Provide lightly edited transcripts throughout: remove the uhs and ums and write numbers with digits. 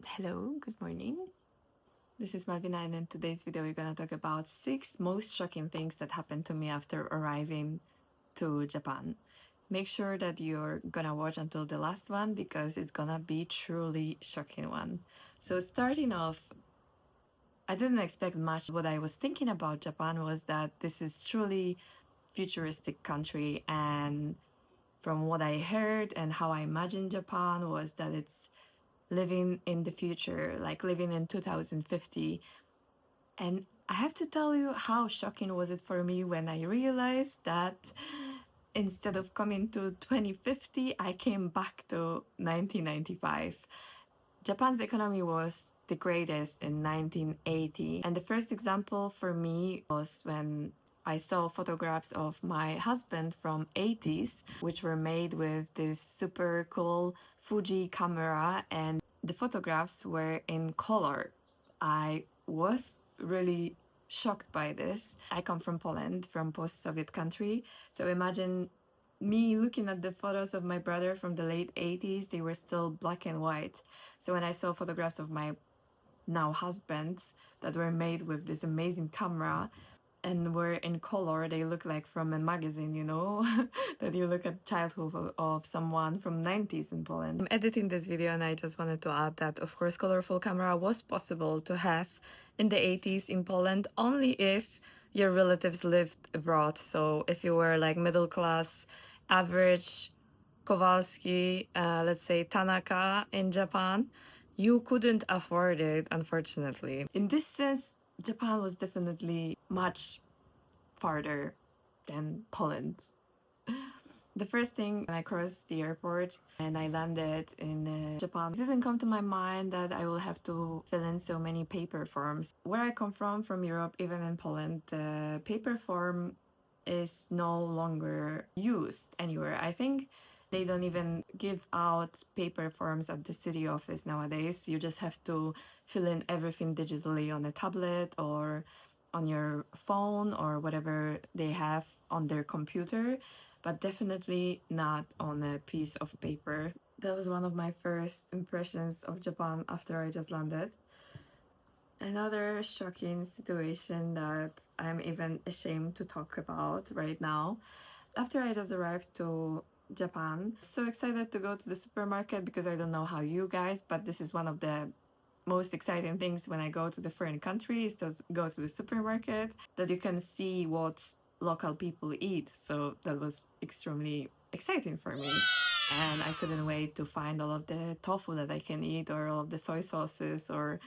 Hello, good morning. This is Malvina, and in today's video, we're gonna talk about 6 most shocking things that happened to me after arriving to Japan. Make sure that you're gonna watch until the last one because it's gonna be truly shocking one. So starting off, I didn't expect much. What I was thinking about Japan was that this is truly futuristic country, and from what I heard and how I imagined Japan was that it's living in the future, like living in 2050. And I have to tell you how shocking was it for me when I realized that instead of coming to 2050, I came back to 1995. Japan's economy was the greatest in 1980. And the first example for me was when I saw photographs of my husband from 80s, which were made with this super cool Fuji camera, and the photographs were in color. I was really shocked by this. I come from Poland, from post-Soviet country, so imagine me looking at the photos of my brother from the late 80s, they were still black and white. So when I saw photographs of my now husband that were made with this amazing camera and were in color, they look like from a magazine, that you look at childhood of someone from 90s in Poland. I'm editing this video and I just wanted to add that of course colorful camera was possible to have in the 80s in Poland only if your relatives lived abroad. So if you were like middle class, average Kowalski, let's say Tanaka in Japan, you couldn't afford it, unfortunately. In this sense, Japan was definitely much farther than Poland. The first thing when I crossed the airport and I landed in Japan, it didn't come to my mind that I will have to fill in so many paper forms. Where I come from Europe, even in Poland, the paper form is no longer used anywhere. I think they don't even give out paper forms at the city office nowadays. You just have to fill in everything digitally on a tablet or on your phone or whatever they have on their computer, but definitely not on a piece of paper. That was one of my first impressions of Japan after I just landed. Another shocking situation that I'm even ashamed to talk about right now. After I just arrived to Japan, so excited to go to the supermarket because I don't know how you guys, but this is one of the most exciting things when I go to the foreign country is to go to the supermarket, that you can see what local people eat. So that was extremely exciting for me. And I couldn't wait to find all of the tofu that I can eat, or all of the soy sauces, or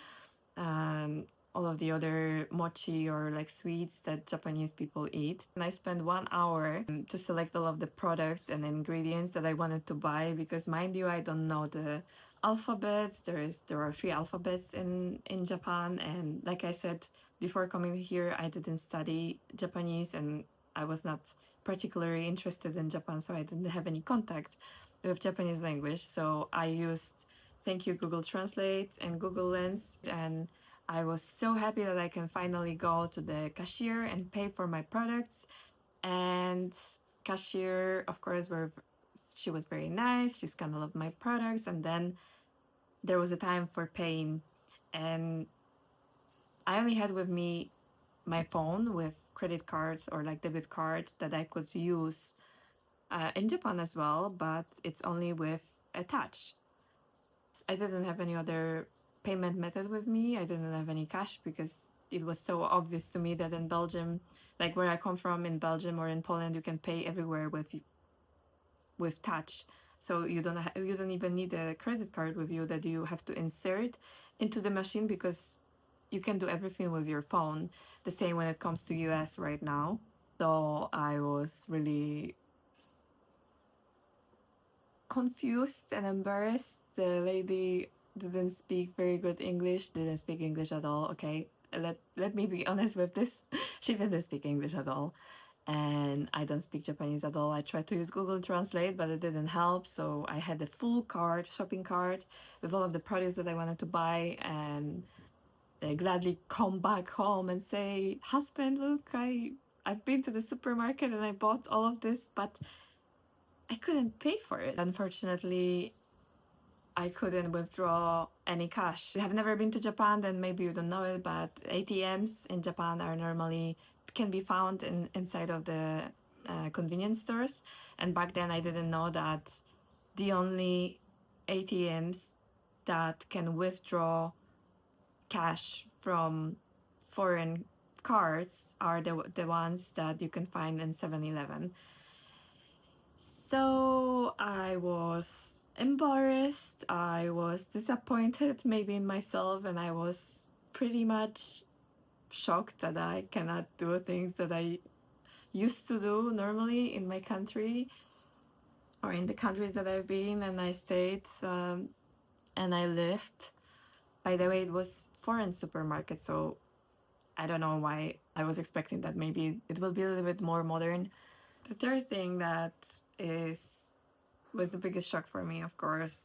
um, all of the other mochi or like sweets that Japanese people eat. And I spent 1 hour to select all of the products and ingredients that I wanted to buy because, mind you, I don't know the alphabets. There are 3 alphabets in Japan, and like I said before coming here, I didn't study Japanese and I was not particularly interested in Japan, so I didn't have any contact with Japanese language. So I used thank you Google Translate and Google Lens, and I was so happy that I can finally go to the cashier and pay for my products. And cashier, of course, she was very nice. She scanned all of my products, and then there was a time for paying, and I only had with me my phone with credit cards or like debit card that I could use in Japan as well, but it's only with a touch. I didn't have any other payment method with me. I didn't have any cash because it was so obvious to me that in Belgium, like where I come from in Belgium or in Poland, you can pay everywhere with touch. So you don't even need a credit card with you that you have to insert into the machine because you can do everything with your phone. The same when it comes to US right now. So I was really confused and embarrassed. The lady didn't speak very good English, didn't speak English at all. Okay, let me be honest with this. She didn't speak English at all. And I don't speak Japanese at all. I tried to use Google Translate, but it didn't help. So I had a full cart, shopping cart, with all of the products that I wanted to buy, and I gladly come back home and say, "Husband, look, I've been to the supermarket and I bought all of this, but I couldn't pay for it." Unfortunately, I couldn't withdraw any cash. If you have never been to Japan, then maybe you don't know it, but ATMs in Japan are normally can be found inside of the convenience stores. And back then I didn't know that the only ATMs that can withdraw cash from foreign cards are the ones that you can find in 7-Eleven. So I was embarrassed, I was disappointed maybe in myself, and I was pretty much shocked that I cannot do things that I used to do normally in my country or in the countries that I've been and I stayed and I lived. By the way, it was foreign supermarket, so I don't know why I was expecting that maybe it will be a little bit more modern. The third thing that was the biggest shock for me, of course,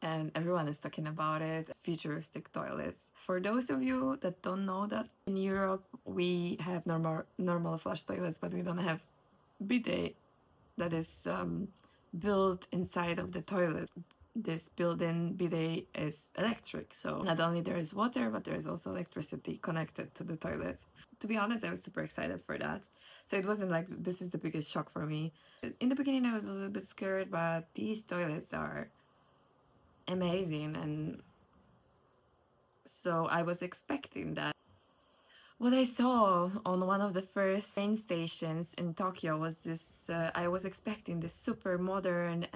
and everyone is talking about it, futuristic toilets. For those of you that don't know that, in Europe we have normal flush toilets, but we don't have bidet that is built inside of the toilet. This built-in bidet is electric, so not only there is water, but there is also electricity connected to the toilet. To be honest, I was super excited for that. So it wasn't like this is the biggest shock for me. In the beginning I was a little bit scared, but these toilets are amazing, and so I was expecting that. What I saw on one of the first train stations in Tokyo was this, I was expecting this super modern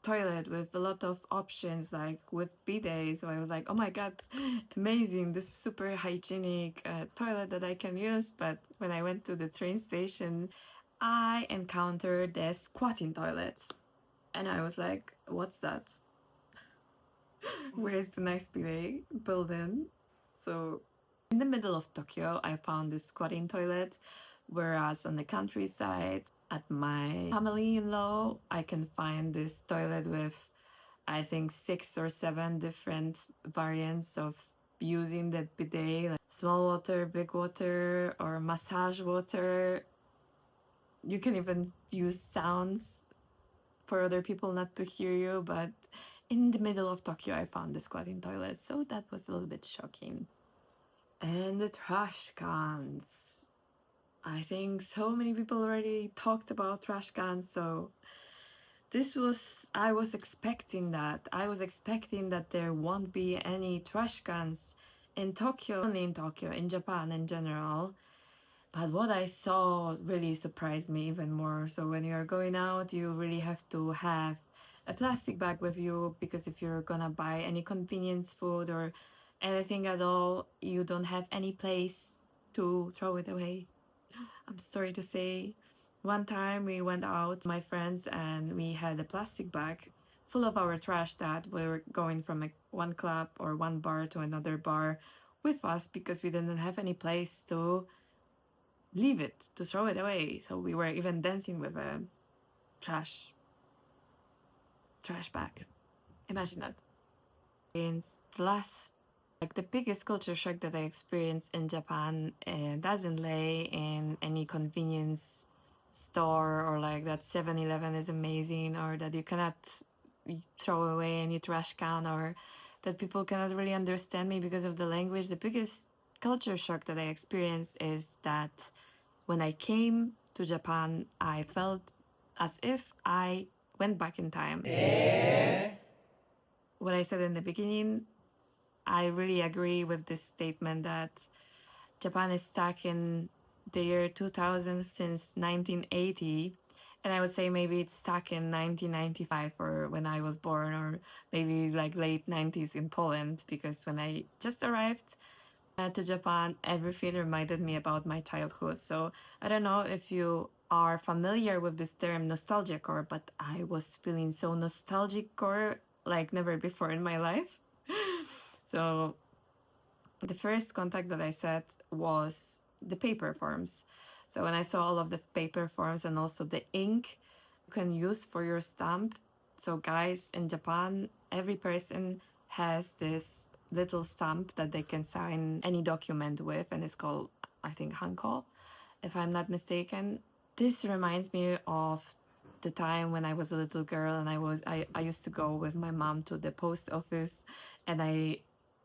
toilet with a lot of options, like with bidets. So I was like, oh my god, amazing, this super hygienic toilet that I can use. But when I went to the train station, I encountered the squatting toilet. And I was like, what's that? Where's the nice bidet built in? So in the middle of Tokyo, I found this squatting toilet, whereas on the countryside, at my family-in-law, I can find this toilet with, I think, 6 or 7 different variants of using the bidet, like small water, big water, or massage water. You can even use sounds for other people not to hear you, but in the middle of Tokyo, I found the squatting toilet, so that was a little bit shocking. And the trash cans. I think so many people already talked about trash cans, so I was expecting that. I was expecting that there won't be any trash cans in Tokyo, only in Tokyo, in Japan in general. But what I saw really surprised me even more. So when you're going out, you really have to have a plastic bag with you, because if you're gonna buy any convenience food or anything at all, you don't have any place to throw it away. I'm sorry to say, one time we went out, my friends, and we had a plastic bag full of our trash that we were going from one club or one bar to another bar with us, because we didn't have any place to leave it, to throw it away. So we were even dancing with a trash bag. Imagine that. And the last, like the biggest culture shock that I experienced in Japan doesn't lay in any convenience store, or like that 7-Eleven is amazing, or that you cannot throw away any trash can, or that people cannot really understand me because of the language. The biggest culture shock that I experienced is that when I came to Japan, I felt as if I went back in time. What I said in the beginning, I really agree with this statement that Japan is stuck in the year 2000 since 1980. And I would say maybe it's stuck in 1995, or when I was born, or maybe like late 90s in Poland, because when I just arrived to Japan, everything reminded me about my childhood. So I don't know if you are familiar with this term Nostalgiacore, but I was feeling so Nostalgiacore like never before in my life. So the first contact that I said was the paper forms. So when I saw all of the paper forms and also the ink you can use for your stamp. So guys, in Japan, every person has this little stamp that they can sign any document with, and it's called, I think, hanko, if I'm not mistaken. This reminds me of the time when I was a little girl and I used to go with my mom to the post office, and I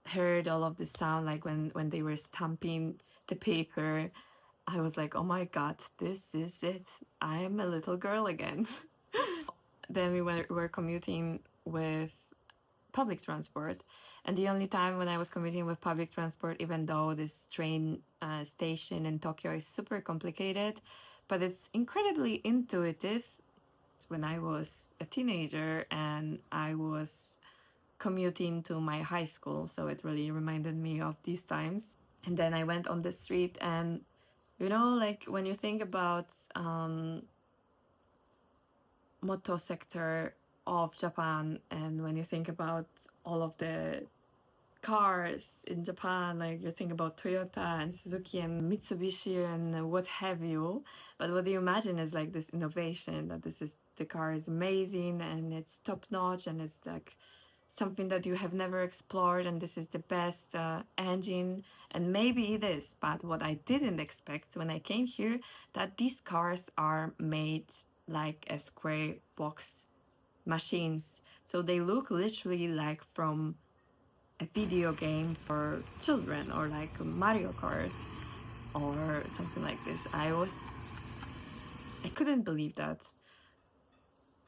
heard all of the sound like when they were stamping the paper. I was like, oh my god, this is it. I'm a little girl again. Then were commuting with public transport, and the only time when I was commuting with public transport, even though this train station in Tokyo is super complicated, but it's incredibly intuitive, when I was a teenager and I was commuting to my high school. So it really reminded me of these times. And then I went on the street, and like when you think about moto sector of Japan, and when you think about all of the cars in Japan, like you think about Toyota and Suzuki and Mitsubishi and what have you. But what you imagine is like this innovation, that the car is amazing and it's top notch and it's like something that you have never explored, and this is the best engine, and maybe it is. But what I didn't expect when I came here, that these cars are made like a square box machines, so they look literally like from a video game for children, or like Mario Kart or something like this. I couldn't believe that.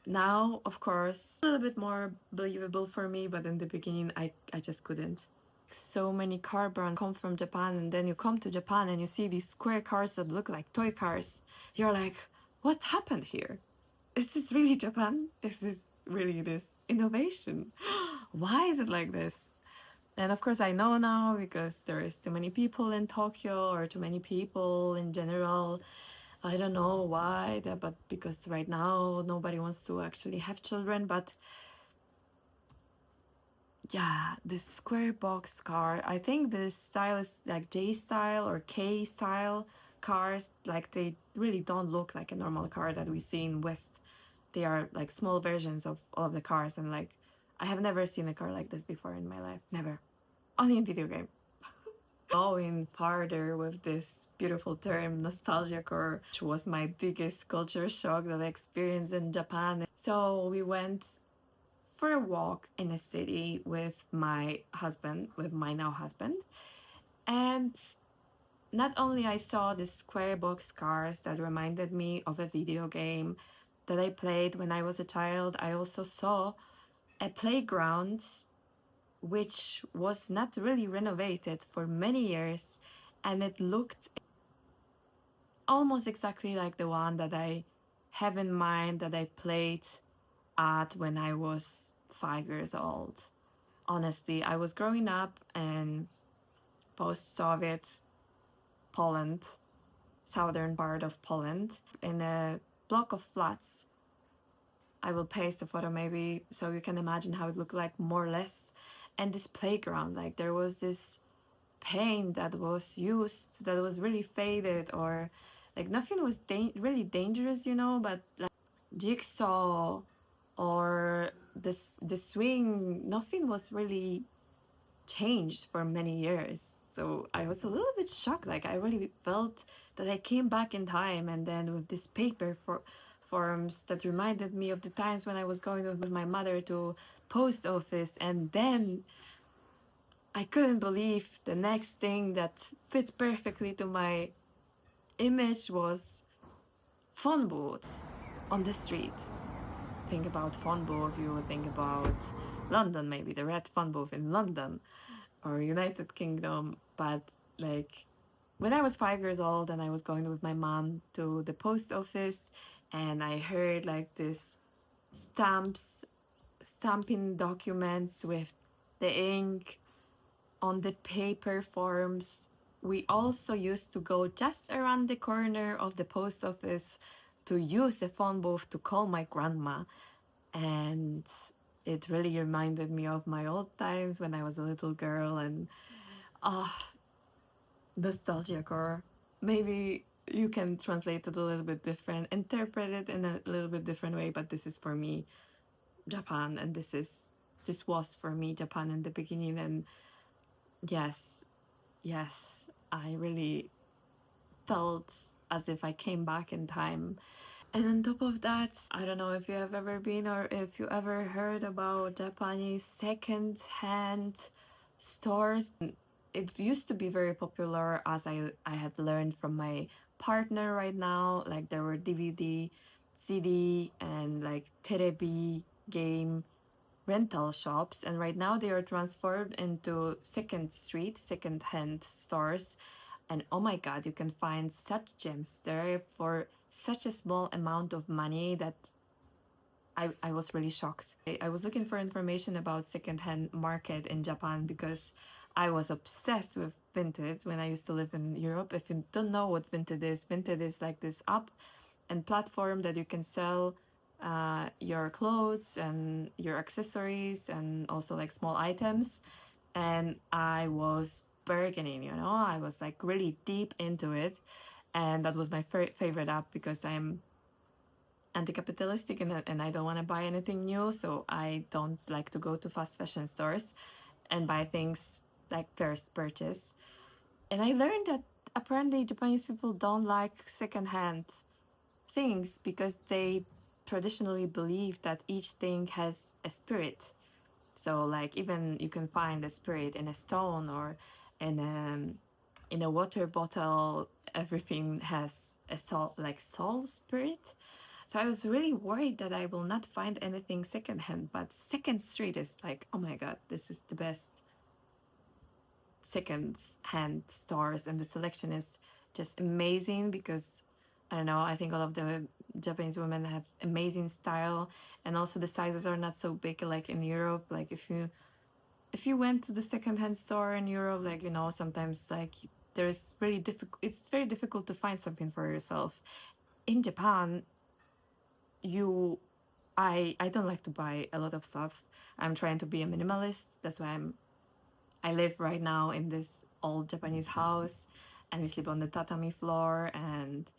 Now, of course, a little bit more believable for me, but in the beginning, I just couldn't. So many car brands come from Japan, and then you come to Japan and you see these square cars that look like toy cars. You're like, what happened here? Is this really Japan? Is this really this innovation? Why is it like this? And of course, I know now because there is too many people in Tokyo, or too many people in general. I don't know why, but because right now nobody wants to actually have children. But yeah, this square box car, I think this style is like J style or K style cars. Like they really don't look like a normal car that we see in West. They are like small versions of all of the cars, and like I have never seen a car like this before in my life. Never. Only in video game. Going farther with this beautiful term, Nostalgiacore, which was my biggest culture shock that I experienced in Japan. So we went for a walk in a city with my husband, with my now husband, and not only I saw the square box cars that reminded me of a video game that I played when I was a child, I also saw a playground which was not really renovated for many years, and it looked almost exactly like the one that I have in mind that I played at when I was 5 years old. Honestly, I was growing up in post Soviet Poland, southern part of Poland, in a block of flats. I will paste a photo maybe so you can imagine how it looked like, more or less. And this playground, like there was this paint that was used that was really faded, or like nothing was really dangerous, but like jigsaw or the swing, nothing was really changed for many years. So I was a little bit shocked. Like I really felt that I came back in time, and then with this paper for forms that reminded me of the times when I was going with my mother to post office, and then I couldn't believe the next thing that fit perfectly to my image was Phonebooth on the street. Think about Phonebooth, you would think about London, maybe the red Phonebooth in London or United Kingdom. But like when I was 5 years old and I was going with my mom to the post office, and I heard like this stamping documents with the ink on the paper forms. We also used to go just around the corner of the post office to use the phone booth to call my grandma. And it really reminded me of my old times when I was a little girl. And Nostalgiacore. Maybe you can translate it a little bit different, interpret it in a little bit different way, but this is for me Japan, and this was for me Japan in the beginning. And yes, yes, I really felt as if I came back in time. And on top of that, I don't know if you have ever been or if you ever heard about Japanese second-hand stores. It used to be very popular, as I had learned from my partner right now. Like there were DVD, CD, and like terebi game rental shops, and right now they are transformed into second street, second-hand stores. And oh my god, you can find such gems there for such a small amount of money that I was really shocked. I was looking for information about secondhand market in Japan because I was obsessed with Vinted when I used to live in Europe. If you don't know what Vinted is like this app and platform that you can sell your clothes and your accessories and also like small items. And I was bargaining, you know, I was like really deep into it. And that was my favorite app because I'm anti-capitalistic and I don't want to buy anything new, so I don't like to go to fast fashion stores and buy things like first purchase. And I learned that apparently Japanese people don't like secondhand things because they traditionally believe that each thing has a spirit. So like even you can find a spirit in a stone or in a water bottle. Everything has a soul, like soul spirit. So I was really worried that I will not find anything secondhand. But Second Street is like, oh my god, this is the best second hand stores, and the selection is just amazing because I don't know, I think all of the Japanese women have amazing style, and also the sizes are not so big like in Europe. Like if you went to the secondhand store in Europe, like you know, sometimes like there's really difficult. It's very difficult to find something for yourself. In Japan, you, I don't like to buy a lot of stuff. I'm trying to be a minimalist. That's why I live right now in this old Japanese house, and we sleep on the tatami floor, and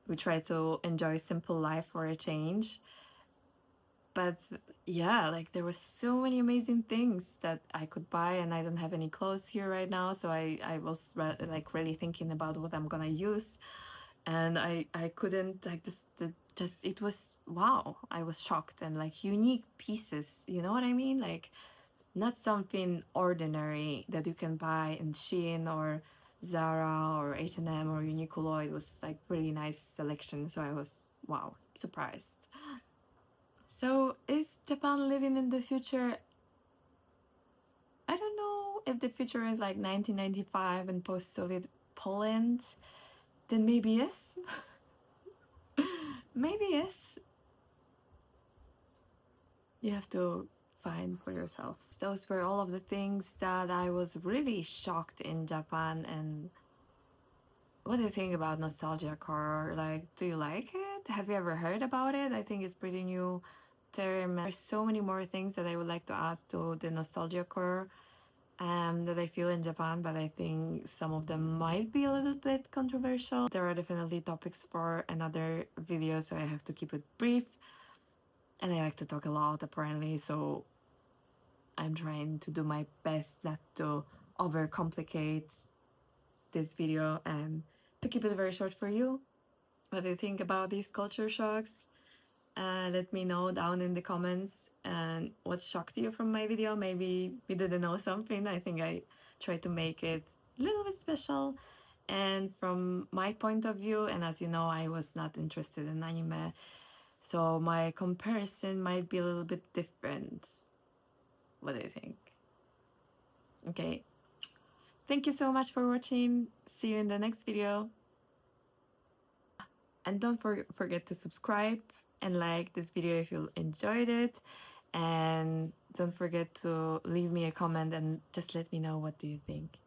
we try to enjoy simple life for a change. But yeah, like there were so many amazing things that I could buy, and I don't have any clothes here right now, so I was like really thinking about what I'm gonna use, and I couldn't like this the just it was wow, I was shocked. And like unique pieces, you know what I mean, like not something ordinary that you can buy in Shein or Zara or H&M or Uniqlo. It was like really nice selection, so I was wow, surprised. So is Japan living in the future? I don't know if the future is like 1995 and post-Soviet Poland. Then maybe yes. Maybe yes. You have to find for yourself. Those were all of the things that I was really shocked in Japan. And what do you think about Nostalgiacore? Like, do you like it? Have you ever heard about it? I think it's pretty new term. There's so many more things that I would like to add to the Nostalgiacore that I feel in Japan, but I think some of them might be a little bit controversial. There are definitely topics for another video, so I have to keep it brief. And I like to talk a lot apparently, so I'm trying to do my best not to overcomplicate this video and to keep it very short for you. What do you think about these culture shocks? Let me know down in the comments, and what shocked you from my video. Maybe you didn't know something. I think I tried to make it a little bit special and from my point of view. And as you know, I was not interested in anime, so my comparison might be a little bit different. What do you think? Okay, thank you so much for watching. See you in the next video. And don't forget to subscribe and like this video if you enjoyed it. And don't forget to leave me a comment and just let me know what do you think.